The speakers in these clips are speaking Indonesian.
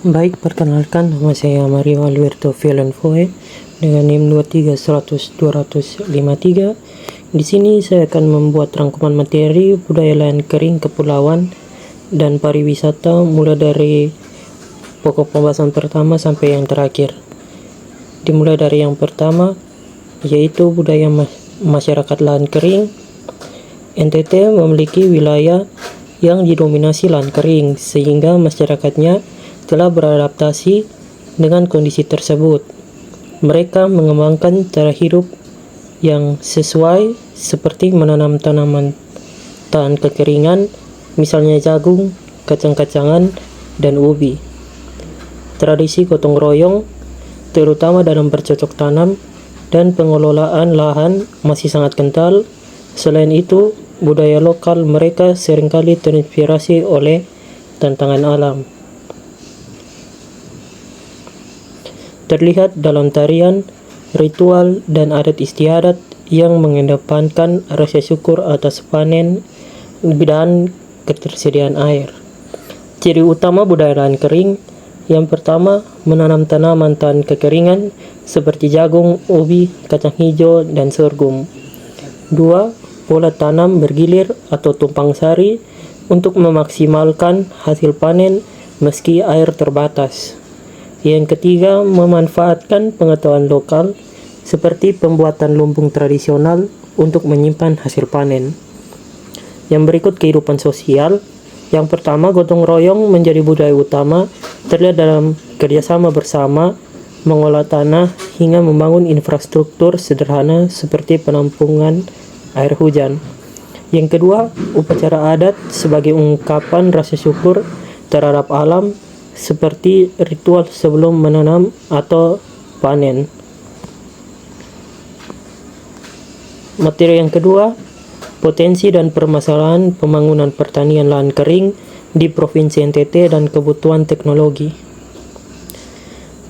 Baik, perkenalkan nama saya Mario Alberto Villanfoe dengan NIM 23100-253. Di sini saya akan membuat rangkuman materi budaya lahan kering kepulauan dan pariwisata mulai dari pokok pembahasan pertama sampai yang terakhir. Dimulai dari yang pertama, yaitu budaya masyarakat lahan kering. NTT memiliki wilayah yang didominasi lahan kering, sehingga masyarakatnya telah beradaptasi dengan kondisi tersebut. Mereka mengembangkan cara hidup yang sesuai, seperti menanam tanaman tahan kekeringan, misalnya jagung, kacang-kacangan, dan ubi. Tradisi gotong royong, terutama dalam bercocok tanam dan pengelolaan lahan, masih sangat kental. Selain itu, budaya lokal mereka seringkali terinspirasi oleh tantangan alam. Terlihat dalam tarian, ritual, dan adat istiadat yang mengedepankan rasa syukur atas panen dan ketersediaan air. Ciri utama budaya lahan kering: yang pertama, menanam tanaman tahan kekeringan seperti jagung, ubi, kacang hijau, dan sorghum. 2. Pola tanam bergilir atau tumpang sari untuk memaksimalkan hasil panen meski air terbatas. Yang ketiga, memanfaatkan pengetahuan lokal seperti pembuatan lumbung tradisional untuk menyimpan hasil panen. Yang berikut kehidupan sosial. Yang pertama, gotong royong menjadi budaya utama, terlihat dalam kerjasama bersama, mengolah tanah, hingga membangun infrastruktur sederhana seperti penampungan air hujan. Yang kedua, upacara adat sebagai ungkapan rasa syukur terhadap alam, seperti ritual sebelum menanam atau panen. Materi yang kedua, potensi dan permasalahan pembangunan pertanian lahan kering di Provinsi NTT dan kebutuhan teknologi.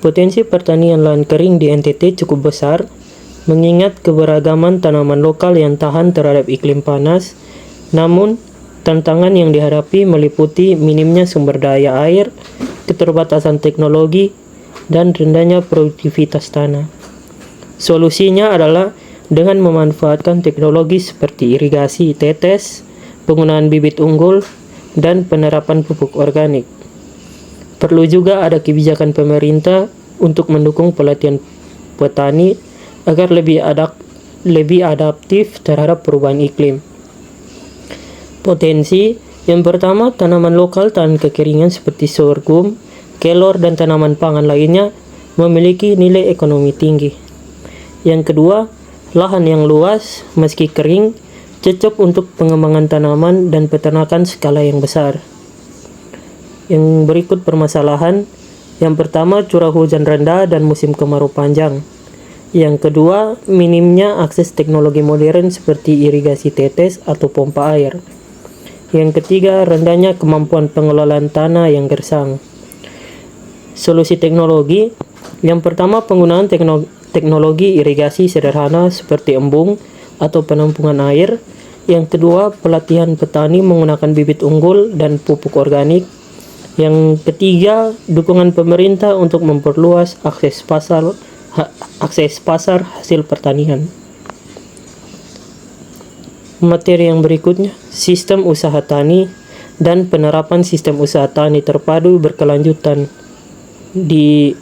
Potensi pertanian lahan kering di NTT cukup besar, mengingat keberagaman tanaman lokal yang tahan terhadap iklim panas. Namun, tantangan yang dihadapi meliputi minimnya sumber daya air, keterbatasan teknologi, dan rendahnya produktivitas tanah. Solusinya adalah dengan memanfaatkan teknologi seperti irigasi tetes, penggunaan bibit unggul, dan penerapan pupuk organik. Perlu juga ada kebijakan pemerintah untuk mendukung pelatihan petani agar lebih adaptif terhadap perubahan iklim. Potensi: yang pertama, tanaman lokal tahan kekeringan seperti sorghum, kelor, dan tanaman pangan lainnya memiliki nilai ekonomi tinggi. Yang kedua, lahan yang luas meski kering cocok untuk pengembangan tanaman dan peternakan skala yang besar. Yang berikut permasalahan. Yang pertama, curah hujan rendah dan musim kemarau panjang. Yang kedua, minimnya akses teknologi modern seperti irigasi tetes atau pompa air. Yang ketiga, rendahnya kemampuan pengelolaan tanah yang gersang. Solusi teknologi. Yang pertama, penggunaan teknologi irigasi sederhana seperti embung atau penampungan air. Yang kedua, pelatihan petani menggunakan bibit unggul dan pupuk organik. Yang ketiga, dukungan pemerintah untuk memperluas akses pasar hasil pertanian. Materi yang berikutnya, sistem usaha tani dan penerapan sistem usaha tani terpadu berkelanjutan di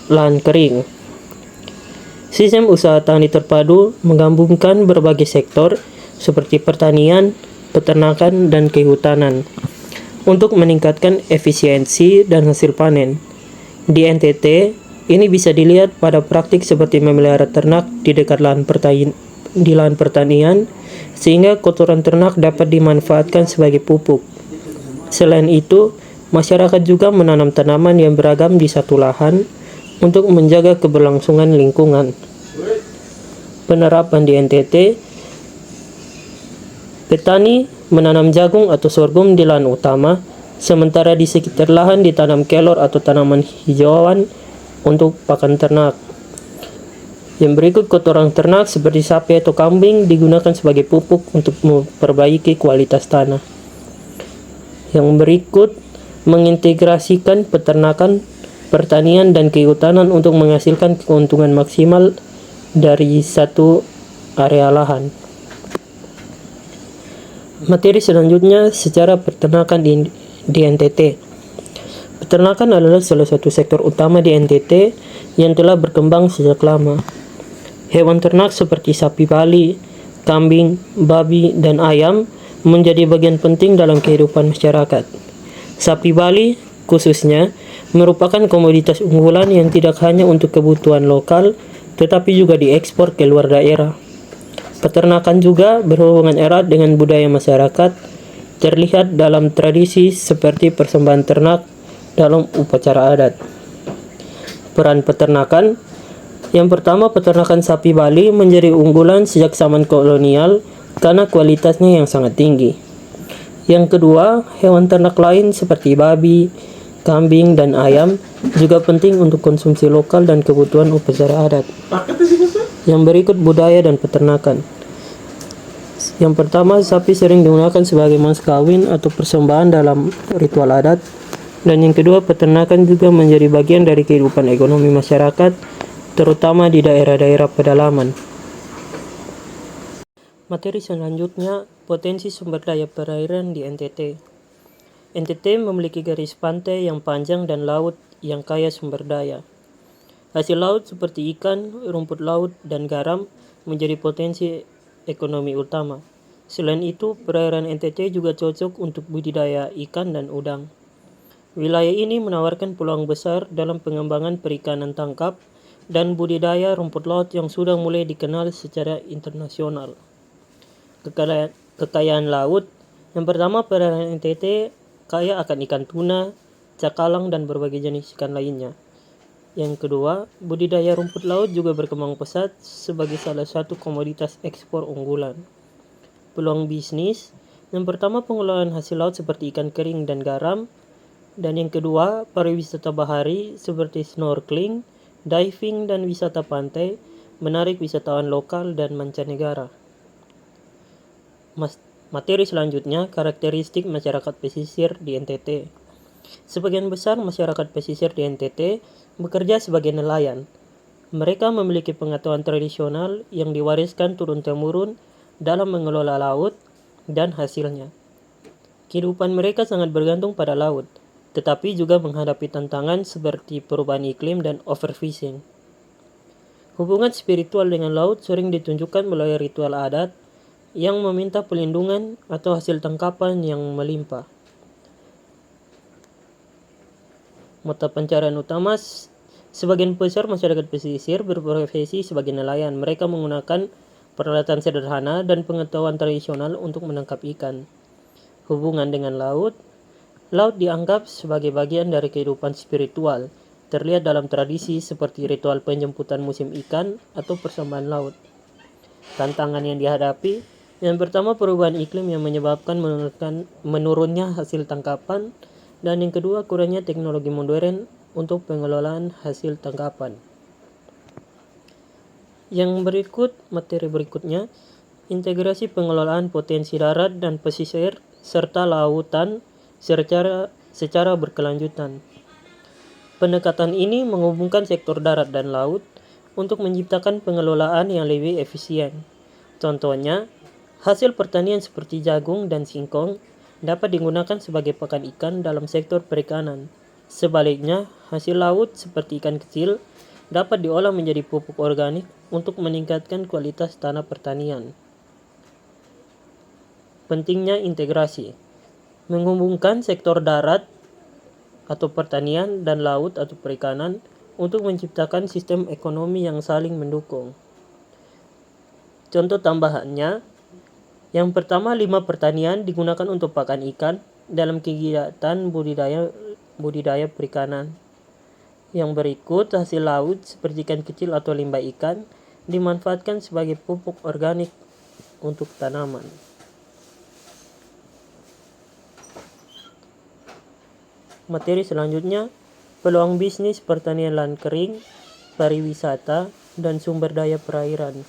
lahan kering. Sistem usaha tani terpadu menggabungkan berbagai sektor seperti pertanian, peternakan, dan kehutanan untuk meningkatkan efisiensi dan hasil panen. Di NTT, ini bisa dilihat pada praktik seperti memelihara ternak di dekat lahan pertanian, sehingga kotoran ternak dapat dimanfaatkan sebagai pupuk. Selain itu, masyarakat juga menanam tanaman yang beragam di satu lahan untuk menjaga keberlangsungan lingkungan. Penerapan di NTT, petani menanam jagung atau sorghum di lahan utama, sementara di sekitar lahan ditanam kelor atau tanaman hijauan untuk pakan ternak. Yang berikut, kotoran ternak seperti sapi atau kambing digunakan sebagai pupuk untuk memperbaiki kualitas tanah. Yang berikut, mengintegrasikan peternakan, pertanian, dan kehutanan untuk menghasilkan keuntungan maksimal dari satu area lahan. Materi selanjutnya, secara peternakan di NTT. Peternakan adalah salah satu sektor utama di NTT yang telah berkembang sejak lama. Hewan ternak seperti sapi Bali, kambing, babi, dan ayam menjadi bagian penting dalam kehidupan masyarakat. Sapi Bali, khususnya, merupakan komoditas unggulan yang tidak hanya untuk kebutuhan lokal, tetapi juga diekspor ke luar daerah. Peternakan juga berhubungan erat dengan budaya masyarakat, terlihat dalam tradisi seperti persembahan ternak dalam upacara adat. Peran peternakan. Yang pertama, peternakan sapi Bali menjadi unggulan sejak zaman kolonial karena kualitasnya yang sangat tinggi. Yang kedua, hewan ternak lain seperti babi, kambing, dan ayam juga penting untuk konsumsi lokal dan kebutuhan upacara adat. Yang berikut, budaya dan peternakan. Yang pertama, sapi sering digunakan sebagai mas kawin atau persembahan dalam ritual adat. Dan yang kedua, peternakan juga menjadi bagian dari kehidupan ekonomi masyarakat, terutama di daerah-daerah pedalaman. Materi selanjutnya, potensi sumber daya perairan di NTT. NTT memiliki garis pantai yang panjang dan laut yang kaya sumber daya. Hasil laut seperti ikan, rumput laut, dan garam menjadi potensi ekonomi utama. Selain itu, perairan NTT juga cocok untuk budidaya ikan dan udang. Wilayah ini menawarkan peluang besar dalam pengembangan perikanan tangkap dan budidaya rumput laut yang sudah mulai dikenal secara internasional. Kekayaan laut. Yang pertama, perairan NTT kaya akan ikan tuna, cakalang, dan berbagai jenis ikan lainnya. Yang kedua, budidaya rumput laut juga berkembang pesat sebagai salah satu komoditas ekspor unggulan. Peluang bisnis. Yang pertama, pengelolaan hasil laut seperti ikan kering dan garam. Dan yang kedua, pariwisata bahari seperti snorkeling, diving, dan wisata pantai menarik wisatawan lokal dan mancanegara. Materi selanjutnya, karakteristik masyarakat pesisir di NTT. Sebagian besar masyarakat pesisir di NTT bekerja sebagai nelayan. Mereka memiliki pengetahuan tradisional yang diwariskan turun-temurun dalam mengelola laut dan hasilnya. Kehidupan mereka sangat bergantung pada laut, tetapi juga menghadapi tantangan seperti perubahan iklim dan overfishing. Hubungan spiritual dengan laut sering ditunjukkan melalui ritual adat yang meminta pelindungan atau hasil tangkapan yang melimpah. Mata pencarian utama. Sebagian besar masyarakat pesisir berprofesi sebagai nelayan. Mereka menggunakan peralatan sederhana dan pengetahuan tradisional untuk menangkap ikan. Hubungan dengan laut. Laut dianggap sebagai bagian dari kehidupan spiritual, terlihat dalam tradisi seperti ritual penjemputan musim ikan atau persembahan laut. Tantangan yang dihadapi. Yang pertama, perubahan iklim yang menyebabkan menurunnya hasil tangkapan. Dan yang kedua, kurangnya teknologi modern untuk pengelolaan hasil tangkapan. Yang berikut, materi berikutnya, integrasi pengelolaan potensi darat dan pesisir serta lautan secara berkelanjutan. Pendekatan ini menghubungkan sektor darat dan laut untuk menciptakan pengelolaan yang lebih efisien. Contohnya, hasil pertanian seperti jagung dan singkong dapat digunakan sebagai pakan ikan dalam sektor perikanan. Sebaliknya, hasil laut seperti ikan kecil dapat diolah menjadi pupuk organik untuk meningkatkan kualitas tanah pertanian. Pentingnya integrasi. Menghubungkan sektor darat atau pertanian dan laut atau perikanan untuk menciptakan sistem ekonomi yang saling mendukung. Contoh tambahannya, yang pertama, limbah pertanian digunakan untuk pakan ikan dalam kegiatan budidaya perikanan. Yang berikut, hasil laut seperti ikan kecil atau limbah ikan dimanfaatkan sebagai pupuk organik untuk tanaman. Materi selanjutnya, peluang bisnis pertanian lahan kering, pariwisata, dan sumber daya perairan.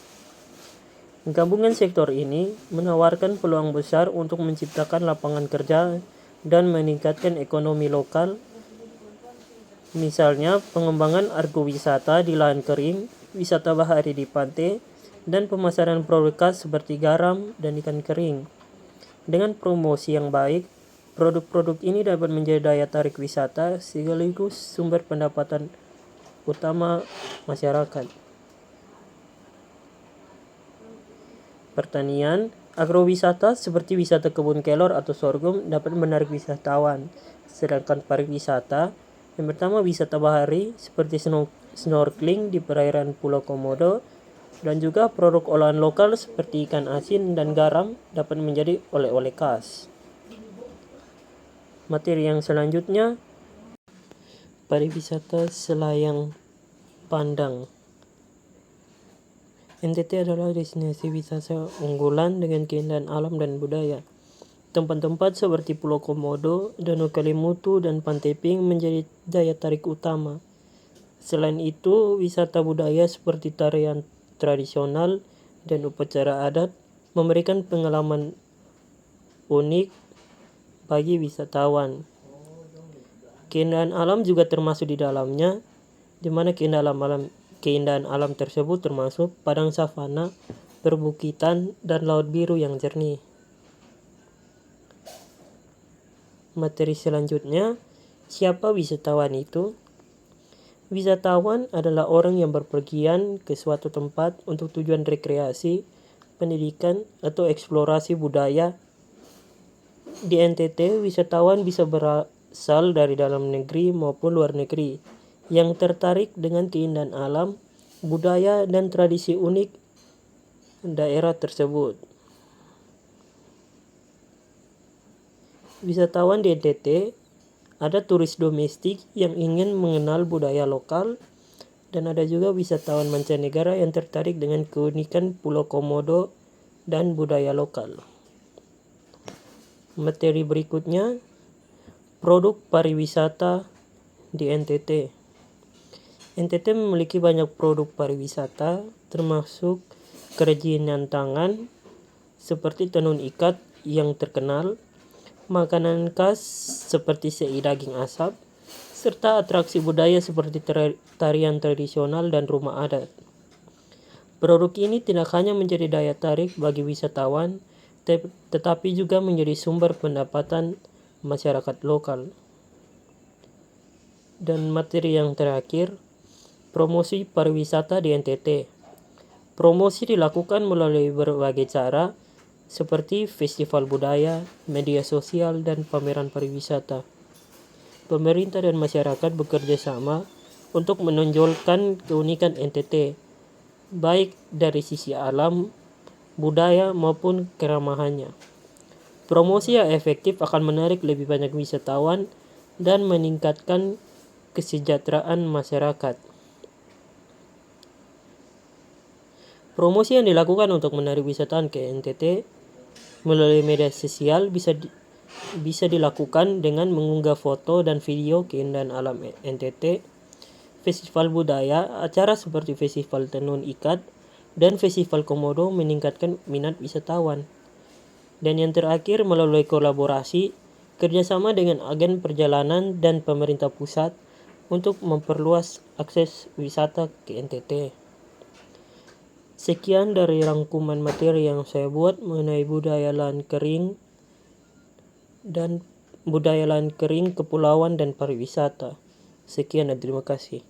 Gabungan sektor ini menawarkan peluang besar untuk menciptakan lapangan kerja dan meningkatkan ekonomi lokal. Misalnya pengembangan agrowisata di lahan kering, wisata bahari di pantai, dan pemasaran produk khas seperti garam dan ikan kering. Dengan promosi yang baik, produk-produk ini dapat menjadi daya tarik wisata sekaligus sumber pendapatan utama masyarakat. Pertanian, agrowisata seperti wisata kebun kelor atau sorghum dapat menarik wisatawan. Sedangkan pariwisata, yang pertama wisata bahari seperti snorkeling di perairan Pulau Komodo, dan juga produk olahan lokal seperti ikan asin dan garam dapat menjadi oleh-oleh khas. Materi yang selanjutnya, pariwisata selayang pandang. NTT adalah destinasi wisata unggulan dengan keindahan alam dan budaya. Tempat-tempat seperti Pulau Komodo, Danau Kelimutu, dan Pantai Pink menjadi daya tarik utama. Selain itu, wisata budaya seperti tarian tradisional dan upacara adat memberikan pengalaman unik bagi wisatawan. Keindahan alam juga termasuk di dalamnya, di mana keindahan alam tersebut termasuk padang savana, perbukitan, dan laut biru yang jernih. Materi selanjutnya, siapa wisatawan itu? Wisatawan adalah orang yang berpergian ke suatu tempat untuk tujuan rekreasi, pendidikan, atau eksplorasi budaya. Di NTT, wisatawan bisa berasal dari dalam negeri maupun luar negeri yang tertarik dengan keindahan alam, budaya, dan tradisi unik daerah tersebut. Wisatawan di NTT, ada turis domestik yang ingin mengenal budaya lokal, dan ada juga wisatawan mancanegara yang tertarik dengan keunikan Pulau Komodo dan budaya lokal. Materi berikutnya, produk pariwisata di NTT. NTT memiliki banyak produk pariwisata, termasuk kerajinan tangan seperti tenun ikat yang terkenal, makanan khas seperti sei daging asap, serta atraksi budaya seperti tarian tradisional dan rumah adat. Produk ini tidak hanya menjadi daya tarik bagi wisatawan, tetapi juga menjadi sumber pendapatan masyarakat lokal. Dan materi yang terakhir, promosi pariwisata di NTT. Promosi dilakukan melalui berbagai cara, seperti festival budaya, media sosial, dan pameran pariwisata. Pemerintah dan masyarakat bekerja sama untuk menonjolkan keunikan NTT, baik dari sisi alam, budaya, maupun keramahannya. Promosi yang efektif akan menarik lebih banyak wisatawan dan meningkatkan kesejahteraan masyarakat. Promosi yang dilakukan untuk menarik wisatawan ke NTT melalui media sosial bisa dilakukan dengan mengunggah foto dan video keindahan alam NTT, festival budaya, acara seperti festival tenun ikat, dan festival komodo meningkatkan minat wisatawan. Dan yang terakhir, melalui kolaborasi, kerjasama dengan agen perjalanan dan pemerintah pusat untuk memperluas akses wisata ke NTT. Sekian dari rangkuman materi yang saya buat mengenai budaya lahan kering kepulauan dan pariwisata. Sekian dan terima kasih.